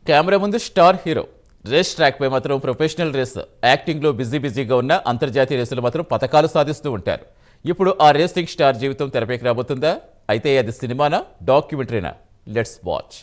Camera ముందు star hero, race track పై మాత్రం ప్రొఫెషనల్ రేస్, యాక్టింగ్లో బిజీగా ఉన్న అంతర్జాతీయ రేసులు మాత్రం పథకాలు సాధిస్తూ ఉంటారు. ఇప్పుడు ఆ రేసింగ్ స్టార్ జీవితం తెరపైకి రాబోతుందా? అయితే అది సినిమానా, డాక్యుమెంటరీనా? Let's watch.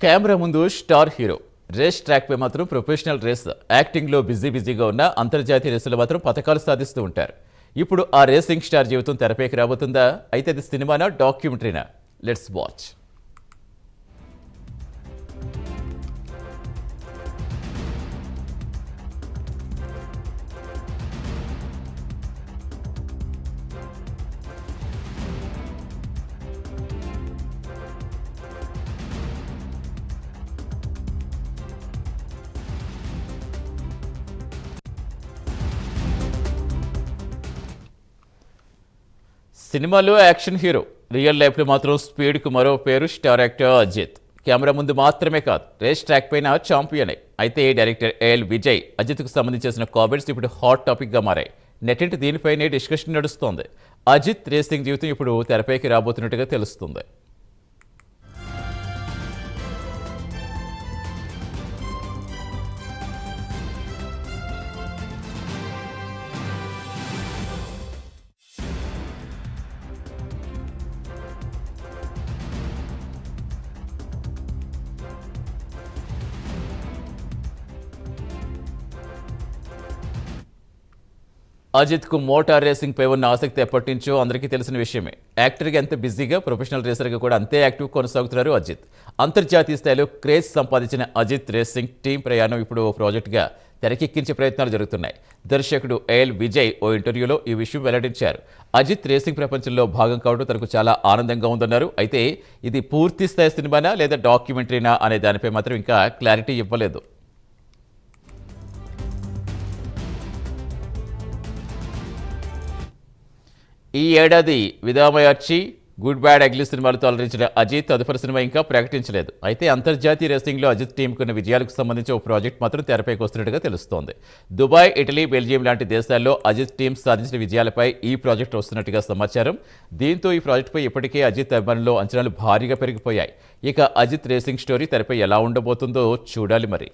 కెమెరా ముందు స్టార్ హీరో, రేస్ ట్రాక్ పై మాత్రం ప్రొఫెషనల్ రేస్, యాక్టింగ్లో బిజీగా ఉన్న అంతర్జాతీయ రేసులు మాత్రం పథకాలు సాధిస్తూ ఉంటారు. ఇప్పుడు ఆ రేసింగ్ స్టార్ జీవితం తెరపైకి రాబోతుందా? అయితే అది సినిమానా, డాక్యుమెంటరీనా? Let's watch. సినిమాలో యాక్షన్ హీరో, రియల్ లైఫ్లో మాత్రం స్పీడ్కు మరో పేరు స్టార్ యాక్టర్ అజిత్. కెమెరా ముందు మాత్రమే కాదు, రేస్ ట్రాక్ పైన ఛాంపియనే. అయితే డైరెక్టర్ ఏఎల్ విజయ్ అజిత్కు సంబంధించిన కామెంట్స్ ఇప్పుడు హాట్ టాపిక్గా మారాయి. నెట్టింటి దీనిపైనే డిస్కషన్ నడుస్తోంది. అజిత్ రేసింగ్ జీవితం ఇప్పుడు తెరపైకి రాబోతున్నట్టుగా తెలుస్తుంది. అజిత్కు మోటార్ రేసింగ్ పై ఉన్న ఆసక్తి ఎప్పటి నుంచో అందరికీ తెలిసిన విషయమే. యాక్టర్గా ఎంత బిజీగా, ప్రొఫెషనల్ రేసర్గా కూడా అంతే యాక్టివ్ కొనసాగుతున్నారు అజిత్. అంతర్జాతీయ స్థాయిలో క్రేజ్ సంపాదించిన అజిత్ రేసింగ్ టీం ప్రయాణం ఇప్పుడు ఓ ప్రాజెక్టుగా తెరకెక్కించే ప్రయత్నాలు జరుగుతున్నాయి. దర్శకుడు ఏఎల్ విజయ్ ఓ ఇంటర్వ్యూలో ఈ విషయం వెల్లడించారు. అజిత్ రేసింగ్ ప్రపంచంలో భాగం కావడం తనకు చాలా ఆనందంగా ఉందన్నారు. అయితే ఇది పూర్తి స్థాయి సినిమానా లేదా డాక్యుమెంటరీనా అనే దానిపై మాత్రం ఇంకా క్లారిటీ ఇవ్వలేదు. ఈ ఏడాది విదామయార్చి, గుడ్ బ్యాడ్ అగ్లీ సినిమాలతో అలరించిన అజిత్ తదుపరి సినిమా ఇంకా ప్రకటించలేదు. అయితే అంతర్జాతీయ రేసింగ్లో అజిత్ టీంకున్న విజయాలకు సంబంధించి ఓ ప్రాజెక్ట్ మాత్రం తెరపైకి వస్తున్నట్టుగా తెలుస్తోంది. దుబాయ్, ఇటలీ, బెల్జియం లాంటి దేశాల్లో అజిత్ టీం సాధించిన విజయాలపై ఈ ప్రాజెక్ట్ వస్తున్నట్టుగా సమాచారం. దీంతో ఈ ప్రాజెక్టుపై ఇప్పటికే అజిత్ అభిమానుల్లో అంచనాలు భారీగా పెరిగిపోయాయి. ఇక అజిత్ రేసింగ్ స్టోరీ తెరపై ఎలా ఉండబోతుందో చూడాలి మరి.